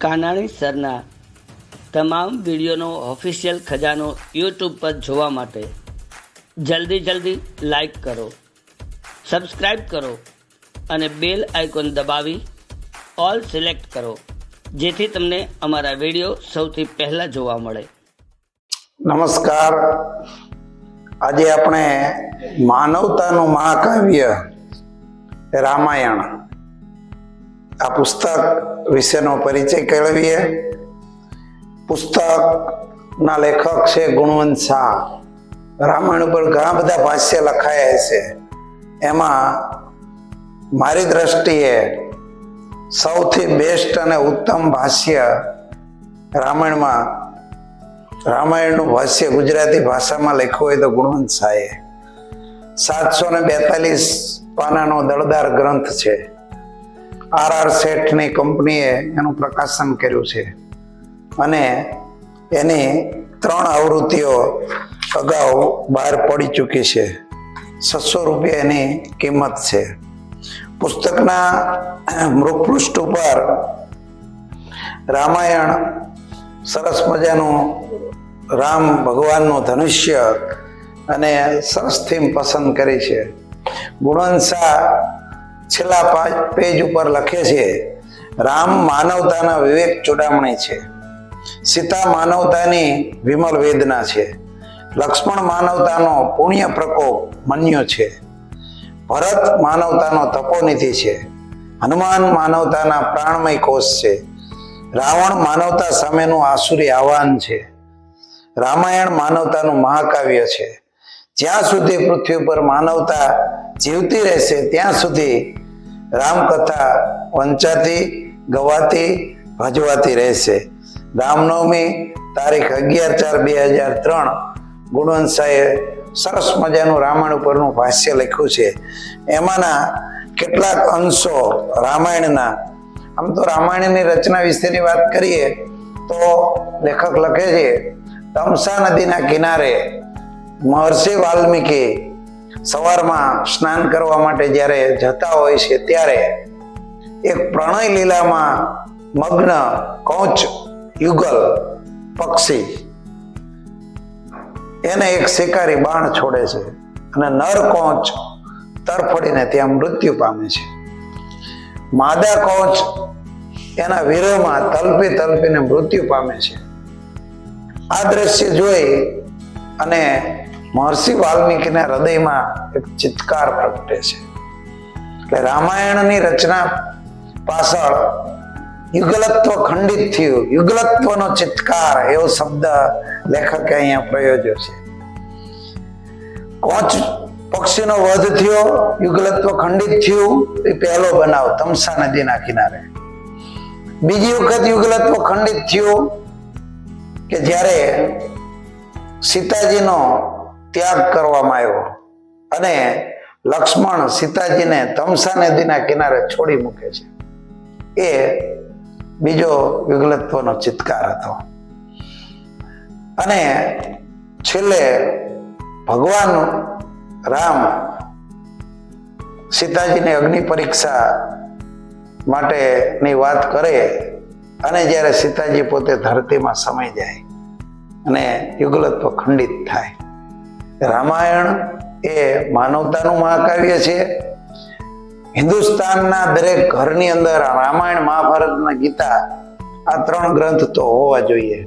કાનાણી સરના તમામ વિડીયોનો ઓફિશિયલ ખજાનો યુટ્યુબ પર જોવા માટે જલ્દી લાઈક કરો, સબસ્ક્રાઈબ કરો અને બેલ આઇકોન દબાવી ઓલ સિલેક્ટ કરો, જેથી તમને અમારા વિડીયો સૌથી પહેલાં જોવા મળે. નમસ્કાર. આજે આપણે માનવતાનું મહાકાવ્ય રામાયણ આ પુસ્તક વિશેનો પરિચય કેળવીએ. પુસ્તકના લેખક છે ગુણવંત શાહ. રામાયણ ઉપર ઘણા બધા ભાષ્ય લખાયા છે. એમાં મારી દ્રષ્ટિએ સૌથી બેસ્ટ અને ઉત્તમ ભાષ્ય રામાયણનું ભાષ્ય ગુજરાતી ભાષામાં લખ્યું હોય તો ગુણવંત શાહે 742 પાનાનો દળદાર ગ્રંથ છે. RR શેઠની કંપનીએ એનું પ્રકાશન કર્યું છે અને એની 3 આવૃત્તિઓ અગાઉ બહાર પડી ચૂકી છે. 600 રૂપિયા એની કિંમત છે. પુસ્તકના મુખપૃષ્ઠ ઉપર રામાયણ સરસ મજાનું રામ ભગવાનનું ધનુષ્ય અને સરસ થીમ પસંદ કરી છે. ગુણવંત શાહ છેલ્લા પેજ ઉપર લખે છે, રામ માનવતાના વિવેક ચૂડામણી છે, સીતા માનવતાની વિમલ વેદના છે, લક્ષ્મણ માનવતાનો પુણ્ય પ્રકોપ મન્યો છે, ભરત માનવતાનો તપોનિધિ છે, હનુમાન માનવતાના પ્રાણમય કોષ છે, રાવણ માનવતા સામેનું આસુરી આહ્વાન છે, રામાયણ માનવતાનું મહાકાવ્ય છે. જ્યાં સુધી પૃથ્વી પર માનવતા જીવતી રહેશે ત્યાં સુધી રામકથા વંચાતી, ગવાતી, ભજવાતી રહેશે. રામનવમી તારીખ 11/4/2003 ગુણવંત શાહે સરસ મજાનું રામાયણ ઉપરનું ભાષ્ય લખ્યું છે. એમાંના કેટલાક અંશો રામાયણના, આમ તો રામાયણની રચના વિશેની વાત કરીએ તો લેખક લખે છે, તમસા નદીના કિનારે મહર્ષિ વાલ્મીકી સવારમાં સ્નાન કરવા માટે જ્યારે જતા હોય છે ત્યારે એક પ્રણય લીલામાં મગ્ન કૌચ યુગલ પક્ષી એને એક શિકારી બાણ છોડે છે અને નર કોંચ તરફડીને ત્યાં મૃત્યુ પામે છે. માદા કોંચ એના વિરોહમાં તલપીને મૃત્યુ પામે છે. આ દ્રશ્ય જોઈ અને મહર્ષિ વાલ્મીકીના હૃદયમાં એક ચિત્કાર પ્રગટે છે. એટલે રામાયણની રચના પાછળ યુગલત્વ ખંડિત થયું, યુગલત્વનો ચિત્કાર એવો શબ્દ લેખકે અહીંયા પ્રયોજ્યો છે. કોંચ પક્ષીનો વધ થયો, યુગલત્વ ખંડિત થયું, એ પહેલો બનાવ તમસા નદીના કિનારે. બીજી વખત યુગલત્વ ખંડિત થયું કે જ્યારે સીતાજીનો ત્યાગ કરવામાં આવ્યો અને લક્ષ્મણ સીતાજીને તમસા નદીના કિનારે છોડી મૂકે છે. એ બીજો યુગલત્વનો ચિત્કાર હતો. અને છેલ્લે ભગવાન રામ સીતાજીની અગ્નિ પરીક્ષા માટેની વાત કરે અને જ્યારે સીતાજી પોતે ધરતીમાં સમાઈ જાય અને યુગલત્વ ખંડિત થાય. રામાયણ એ માનવતાનું મહાકાવ્ય છે. હિન્દુસ્તાનના દરેક ઘરની અંદર રામાયણ, મહાભારત અને ગીતા આ 3 ગ્રંથ તો હોવા જોઈએ.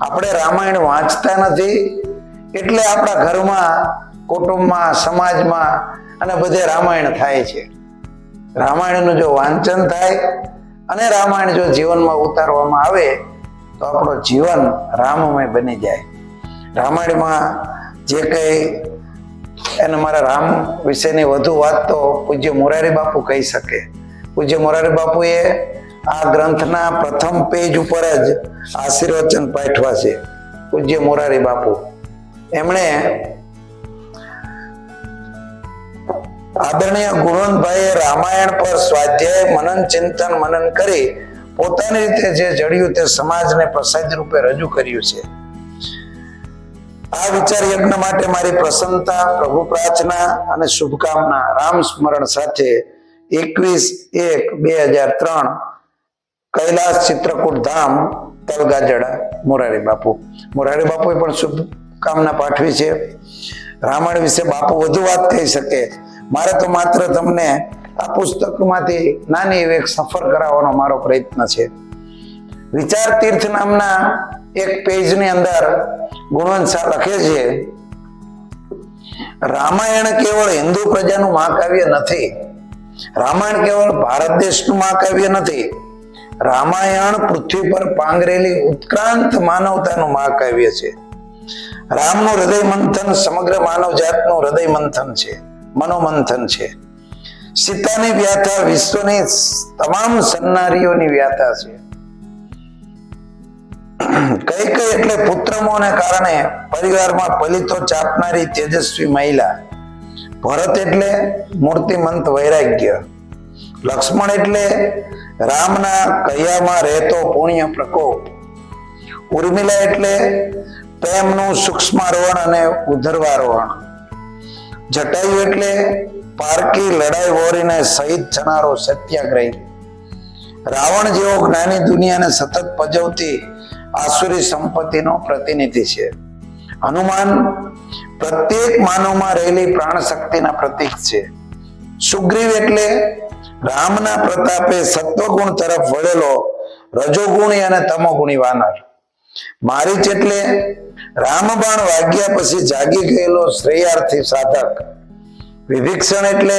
આપણે રામાયણ વાંચતા નથી એટલે આપણા ઘરમાં, કુટુંબમાં, સમાજમાં અને બધે રામાયણ થાય છે. રામાયણનું જો વાંચન થાય અને રામાયણ જો જીવનમાં ઉતારવામાં આવે તો આપણું જીવન રામમય બની જાય. રામાયણમાં જે કંઈ એને મારા રામ વિશેની વધુ વાત તો પૂજ્ય મોરારી બાપુ કહી શકે. પૂજ્ય મોરારી બાપુએ આ ગ્રંથના પ્રથમ પેજ ઉપર જ આશીર્વચન પાઠવ્યા છે. પૂજ્ય મોરારી બાપુ એમણે આદરણીય ગુણવંતભાઈએ રામાયણ પર સ્વાધ્યાય, મનન, ચિંતન, મનન કરી પોતાની રીતે જે જડ્યું તે સમાજને પ્રસાદ રૂપે રજૂ કર્યું છે. આ વિચાર યજ્ઞ માટે મારી પ્રસન્નતા, પ્રભુ પ્રાર્થના અને શુભકામના રામ સ્મરણ સાથે 21/1/2003 કૈલાસ, ચિત્રકૂટ ધામ, તલગાજડા, મોરારી બાપુ. મોરારી બાપુએ પણ શુભકામના પાઠવી છે. રામાયણ વિશે બાપુ વધુ વાત કહી શકે. મારે તો માત્ર તમને આ પુસ્તકમાંથી નાની એવી એક સફર કરાવવાનો મારો પ્રયત્ન છે. વિચાર તીર્થ નામના એક પેજની અંદર ગુણવંત શાહ લખે છે, રામાયણ કેવળ હિન્દુ પ્રજાનું મહાકાવ્ય નથી. રામાયણ કેવળ ભારત દેશનું મહાકાવ્ય નથી. રામાયણ પૃથ્વી પર પાંગરેલી ઉત્ક્રાંત માનવતાનું મહાકાવ્ય છે. રામનું હૃદય મંથન સમગ્ર માનવ જાતનું હૃદય મંથન છે, મનોમંથન છે. સીતાની વ્યાથા વિશ્વની તમામ સન્નારીઓની વ્યાથા છે. કઈ કઈ એટલે પુત્રમોને કારણે પરિવારમાં પલિતો ચાપનારી તેજસ્વી મહિલા. ભરત એટલે મૂર્તિમંત વૈરાગ્ય. લક્ષ્મણ એટલે રામના કૈયામાં રહેતો પુણ્ય પ્રકોપ. ઉર્મિલા એટલે પ્રેમનું સૂક્ષ્મારોહણ અને ઉધર્વારોહણ. જટાયુ એટલે પારકી લડાઈ વોરીને શહીદ થનારો સત્યાગ્રહી. રાવણ જેવો જ્ઞાની દુનિયાને સતત પજવતી આસુરી સંપત્તિનો પ્રતિનિધિ છે. હનુમાન પ્રત્યેક માનવમાં રહેલી પ્રાણ શક્તિના પ્રતીક છે. સુગ્રીવ એટલે રામના પ્રતાપે સત્વગુણ તરફ વળેલો રજોગુણી અને તમોગુણી વાનર. મારીચ એટલે રામબાણ વાગ્યા પછી જાગી ગયેલો શ્રેયાર્થી સાધક. વિભીક્ષણ એટલે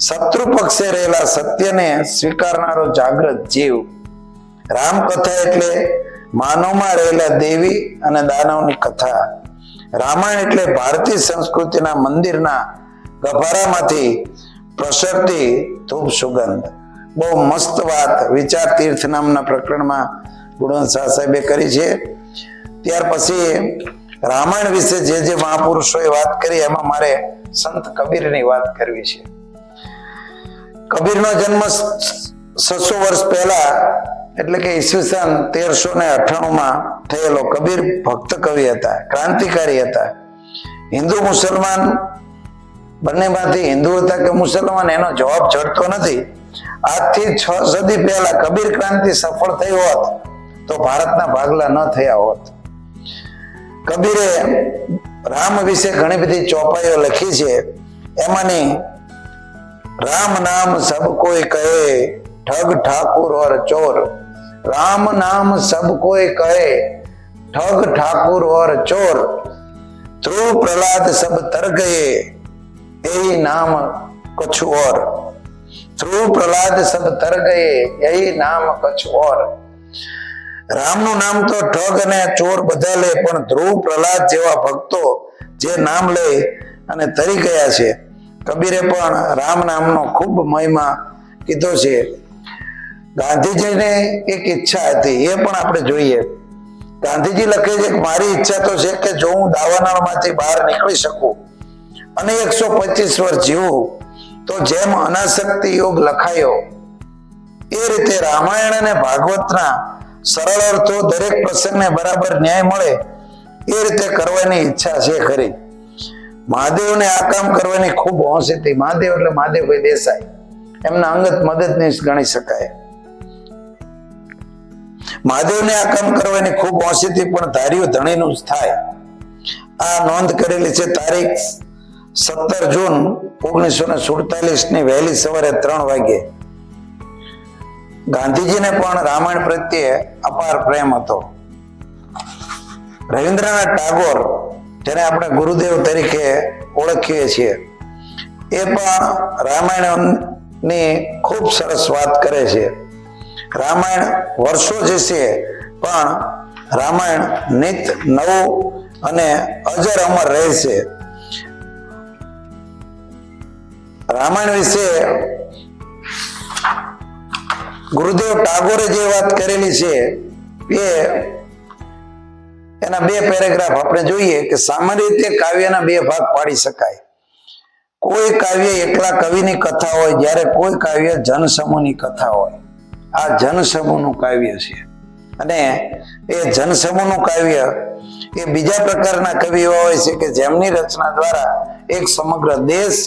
શત્રુ પક્ષે રહેલા સત્યને સ્વીકારનારો જાગૃત જીવ. રામકથા એટલે માનવમાં રહેલા દેવી અને દાનવની કથા. રામાયણ એટલે ભારતીય સંસ્કૃતિના મંદિરના ગભારામાંથી પ્રસરતી ધૂપ સુગંધ. બહુ મસ્ત વાત વિચાર તીર્થ નામના પ્રકરણમાં ગુણવંત શાહ સાહેબે કરી છે. ત્યાર પછી રામાયણ વિશે જે મહાપુરુષોએ વાત કરી એમાં મારે સંત કબીરની વાત કરવી છે. કબીરનો જન્મ 600 વર્ષ પહેલા એટલે કે ઈસવીસન 1398 થયેલો. કબીર ભક્ત કવિ હતા, ક્રાંતિકારી હતા. હિન્દુ મુસલમાન બંનેમાંથી હિન્દુ હતા કે મુસલમાન એનો જવાબ જડતો નથી. આજથી 6 સદી પહેલા કબીર ક્રાંતિ સફળ થઈ હોત તો ભારતના ભાગલા ન થયા હોત. કબીરે રામ વિશે ઘણી બધી ચોપાઈઓ લખી છે. એમાંની રામ નામ સબ કોઈ કહે ઠગ ઠાકુર ઓર ચોર. राम नाम सब कोई कहे ठग ठाकुर और चोर. ध्रुव प्रहलाद सब तर गए यही नाम कछु और. ध्रुव प्रहलाद सब तर गए यही नाम कछु और. રામનું નામ તો ઠગ અને ચોર બધા લે, પણ ધ્રુવ પ્રહલાદ જેવા ભક્તો જે નામ લે અને તરી ગયા છે. કબીરે પણ રામ નામનો ખૂબ મહિમા કીધો છે. ગાંધીજીને એક ઈચ્છા હતી, એ પણ આપણે જોઈએ. ગાંધીજી લખે છે કે મારી ઈચ્છા તો છે કે જો હું દાવાનળમાંથી બહાર નીકળી શકું અને 125 વર્ષ જીવું તો જેમ અનાસક્તિ યોગ લખાયો એ રીતે રામાયણ અને ભાગવતના સરળ અર્થો દરેક પ્રસંગને બરાબર ન્યાય મળે એ રીતે કરવાની ઈચ્છા છે ખરી. મહાદેવને આ કામ કરવાની ખૂબ હોશ હતી. મહાદેવ એટલે મહાદેવભાઈ દેસાઈ, એમના અંગત મદદનીશ ગણી શકાય. મહાદેવને આ કામ કરવાની ખૂબ હોશ હતી, પણ ધાર્યું ધણીનું જ થાય. આ નોંધ કરેલી છે તારીખ 17 જૂન 1947 ની વહેલી સવારે 3 વાગે. ગાંધીજીને પણ રામાયણ પ્રત્યે અપાર પ્રેમ હતો. રવિન્દ્રનાથ ટાગોર, જેને આપણે ગુરુદેવ તરીકે ઓળખીએ છીએ, એ પણ રામાયણની ખૂબ સરસ વાત કરે છે. રામાયણ વર્ષો જશે પણ રામાયણ નિત નવું અને અજર અમર રહેશે. રામાયણ વિશે ગુરુદેવ ટાગોરે જે વાત કરેલી છે એ એના 2 પેરેગ્રાફ આપણે જોઈએ કે સામાન્ય રીતે કાવ્યના 2 ભાગ પાડી શકાય. કોઈ કાવ્ય એકલા કવિની કથા હોય, જ્યારે કોઈ કાવ્ય જનસમૂહની કથા હોય. આ જનસમૂહનું કાવ્ય છે અને એ જનસમૂહનું કાવ્ય એ બીજા પ્રકારના કવિઓ હોય છે કે જેમની રચના દ્વારા એક સમગ્ર દેશ,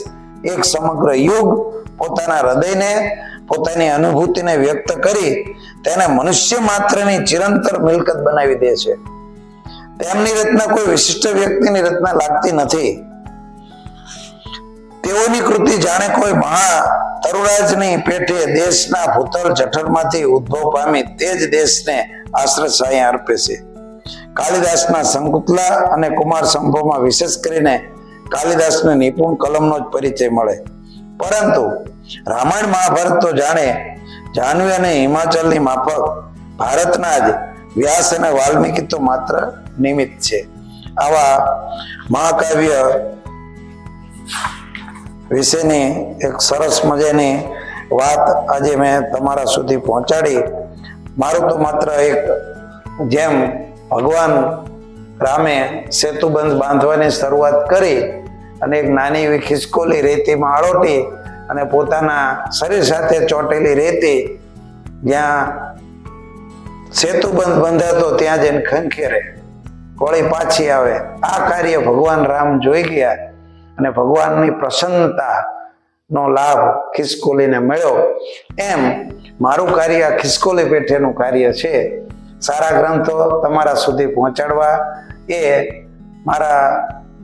એક સમગ્ર યુગ પોતાના હૃદયને, પોતાની અનુભૂતિને વ્યક્ત કરી તેને મનુષ્ય માત્રની ચિરંતર મિલકત બનાવી દે છે. તેમની રચના કોઈ વિશિષ્ટ વ્યક્તિની રચના લાગતી નથી. તેઓની કૃતિ જાણે કોઈ મહા તરુરાજની પેઠે દેશના ભૂતલ જઠરમાંથી ઉદ્ભવ પામી તે જ દેશને આશ્રય અર્પે છે. કાલિદાસના શંકુતલા અને કુમાર સંભવમાં વિશેષ કરીને કાલિદાસને નિપુણ કલમનો જ પરિચય મળે. પરંતુ રામાયણ મહાભારત તો જાણે જાહ્નવી અને હિમાચલની માફક ભારતના જ વ્યાસ અને વાલ્મીકી તો માત્ર નિમિત્ત છે. આવા મહાકાવ્ય વિશેની એક સરસ મજાની વાત આજે મેં તમારા સુધી પહોંચાડી. મારું તો માત્ર એક જેમ ભગવાન રામે સેતુબંધ બાંધવાની શરૂઆત કરી અને એક નાની એવી ખિસકોલી રેતીમાં આળોટી અને પોતાના શરીર સાથે ચોટેલી રેતી જ્યાં સેતુબંધ બંધાતો ત્યાં જઈને ખંખેરે, વળી પાછી આવે. આ કાર્ય ભગવાન રામ જોઈ ગયા અને ભગવાનની પ્રસન્નતા નો લાભ ખિસકોલીને મળ્યો. એમ મારું કાર્ય ખિસકોલી પેઠેનું કાર્ય છે. સારા ગ્રંથો તમારા સુધી પહોંચાડવા એ મારા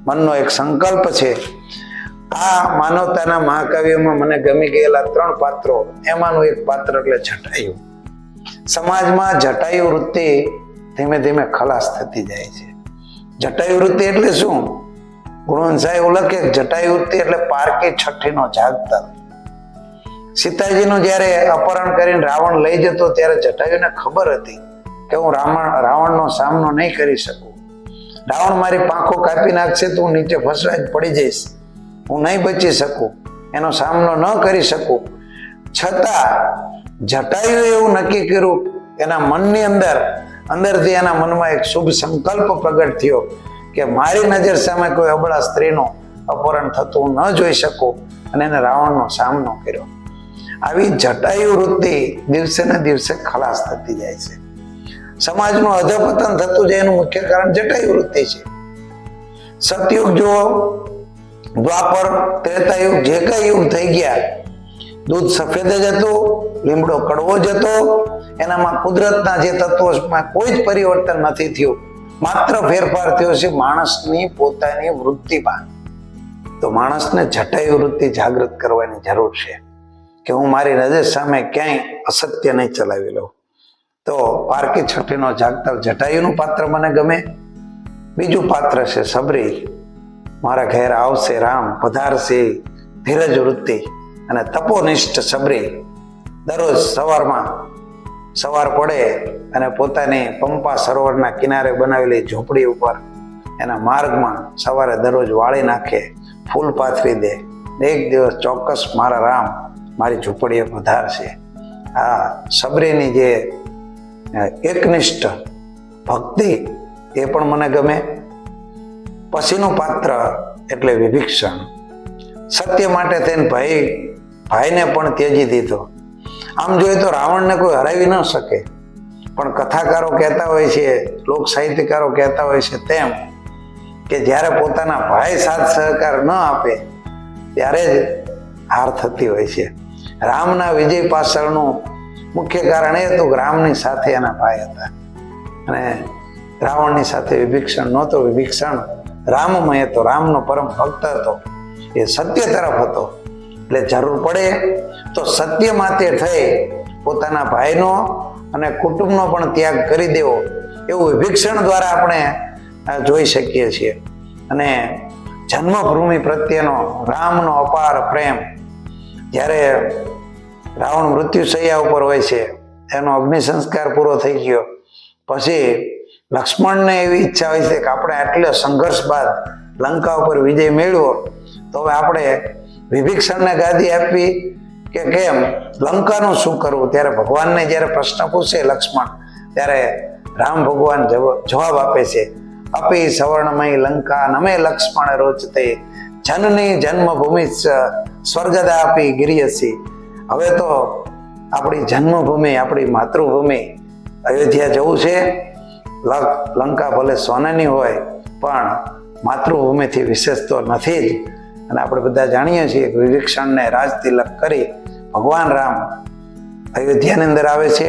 મનનો એક સંકલ્પ છે. આ માનવતાના મહાકાવ્યમાં મને ગમી ગયેલા 3 પાત્રો, એમાંનું એક પાત્ર એટલે જટાયુ. સમાજમાં જટાયુ વૃત્તિ ધીમે ધીમે ખલાસ થતી જાય છે. જટાયુ વૃત્તિ એટલે શું? ગુણવંશાએ એવું લખે જટાયુ વૃત્તિ એટલે પારકી છઠ્ઠીનો જાગતર. સીતાજીનું જયારે અપહરણ કરીને રાવણ લઈ જતો ત્યારે જટાયુને ખબર હતી કે હું રાવણનો સામનો નહીં કરી શકું. રાવણ મારી પાંખો કાપી નાખશે તો હું નીચે ફસવાઈ જ પડી જઈશ, હું નહીં બચી શકું, એનો સામનો ન કરી શકું. છતાં જટાયુએ એવું નક્કી કર્યું, એના મનની અંદરથી એના મનમાં એક શુભ સંકલ્પ પ્રગટ થયો કે મારી નજર સામે કોઈ અબળા સ્ત્રીનું અપહરણ થતું હું ન જોઈ શકું, અને એને રાવણનો સામનો કર્યો. આવી જટાયુ વૃત્તિ દિવસે ને દિવસે ખલાસ થતી જાય છે. સમાજનું અધપતન થતું જાય એનું મુખ્ય કારણ જટાયુ વૃત્તિ છે. સતયુગ જુઓ, દ્વાપર, ત્રેતાયુગ, જે કઈ યુગ થઈ ગયા, દૂધ સફેદ જ હતું, લીમડો કડવો જ હતો. એનામાં કુદરતના જે તત્વોમાં કોઈ જ પરિવર્તન નથી થયું, માત્ર ફેરફાર થયો છે માણસની પોતાની વૃત્તિમાં. તો માણસને જટાયુ વૃત્તિ જાગૃત કરવાની જરૂર છે કે હું મારી નજર સામે ક્યાંય અસત્ય નહીં ચલાવી લઉં. તો પારકી છઠ્ઠીનો જાગતર જટાયુનું પાત્ર મને ગમે. બીજું પાત્ર છે સબરી. મારા ઘેર આવશે રામ, પધારશે, ધીરજ વૃત્તિ અને તપોનિષ્ઠ સબરી. દરરોજ સવાર પડે અને પોતાની પંપા સરોવરના કિનારે બનાવેલી ઝૂંપડી ઉપર એના માર્ગમાં સવારે દરરોજ વાળી નાખે, ફૂલ પાથરી દે. એક દિવસ ચોક્કસ મારા રામ મારી ઝૂંપડીએ પધારશે. આ સબરીની જે એકનિષ્ઠ ભક્તિ એ પણ મને ગમે. પછીનું પાત્ર એટલે વિભીક્ષણ. સત્ય માટે થઈને ભાઈને પણ ત્યજી દીધો. આમ જોઈએ તો રાવણને કોઈ હરાવી ન શકે, પણ કથાકારો કહેતા હોય છે, લોક સાહિત્યકારો કહેતા હોય છે તેમ કે જ્યારે પોતાના ભાઈ સાથ સહકાર ન આપે ત્યારે જ હાર થતી હોય છે. રામના વિજય પાછળનું મુખ્ય કારણ એ હતું કે રામની સાથે એના ભાઈ હતા અને રાવણની સાથે વિભીક્ષણ નહોતો. વિભીક્ષણ રામમય હતો, રામનો પરમ ભક્ત હતો, એ સત્ય તરફ હતો. એટલે જરૂર પડે તો સત્ય માટે થઈ પોતાના ભાઈનો અને કુટુંબનો પણ ત્યાગ કરી દેવો, એવું વિભીક્ષણ દ્વારા આપણે જોઈ શકીએ છીએ. અને જન્મભૂમિ પ્રત્યેનો રામનો અપાર પ્રેમ. જ્યારે રાવણ મૃત્યુશૈયા ઉપર હોય છે, એનો અગ્નિ સંસ્કાર પૂરો થઈ ગયો પછી લક્ષ્મણને એવી ઈચ્છા હોય છે કે આપણે આટલો સંઘર્ષ બાદ લંકા ઉપર વિજય મેળવ્યો, તો હવે આપણે વિભીક્ષણને ગાદી આપવી કે કેમ, લંકાનું શું કરવું? ત્યારે ભગવાનને જ્યારે પ્રશ્ન પૂછે લક્ષ્મણ, ત્યારે રામ ભગવાન જવાબ આપે છે, અપી સવર્ણમય લંકા નમે લક્ષ્મણ રોચતે જનની જન્મભૂમિ સ્વર્ગદા આપી ગિરિયસી. હવે તો આપણી જન્મભૂમિ, આપણી માતૃભૂમિ અયોધ્યા જવું છે. લંકા ભલે સોનાની હોય પણ માતૃભૂમિથી વિશેષ તો નથી જ. અને આપણે બધા જાણીએ છીએ કે વિભીક્ષણને રાજ તિલક કરી ભગવાન રામ અયોધ્યાની અંદર આવે છે.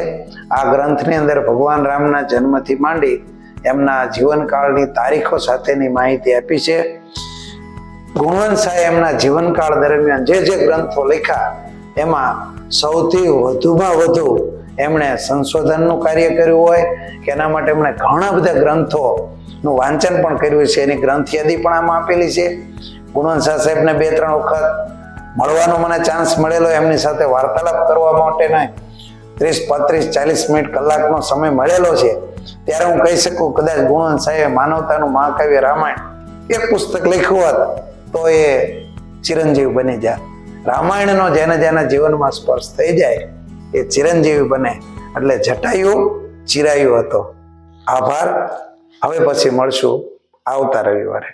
આ ગ્રંથની અંદર ભગવાન રામના જન્મથી માંડી એમના જીવનકાળની તારીખો સાથેની માહિતી આપી છે. ગુણવંત શાહે એમના જીવનકાળ દરમિયાન જે ગ્રંથો લખ્યા એમાં સૌથી વધુમાં વધુ એમણે સંશોધનનું કાર્ય કર્યું હોય કે એના માટે એમણે ઘણા બધા ગ્રંથોનું વાંચન પણ કર્યું છે. એની ગ્રંથ યાદી પણ આમાં આપેલી છે. ગુણવંત શાહ સાહેબને 2-3 વખત મળવાનો મને ચાન્સ મળેલો, એમની સાથે વાર્તાલાપ કરવા માટેના 30-35-40 મિનિટ કલાકનો સમય મળેલો છે. ત્યારે હું કહી શકું કદાચ ગુણવંત શાહે માનવતાનું મહાકાવ્ય રામાયણ એક પુસ્તક લખ્યું હોત તો એ ચિરંજીવ બની જાય. રામાયણનો જેના જીવનમાં સ્પર્શ થઈ જાય એ ચિરંજીવી બને. એટલે જટાયુ ચિરાયુ હતો. આભાર. હવે પછી મળશું આવતા રવિવારે.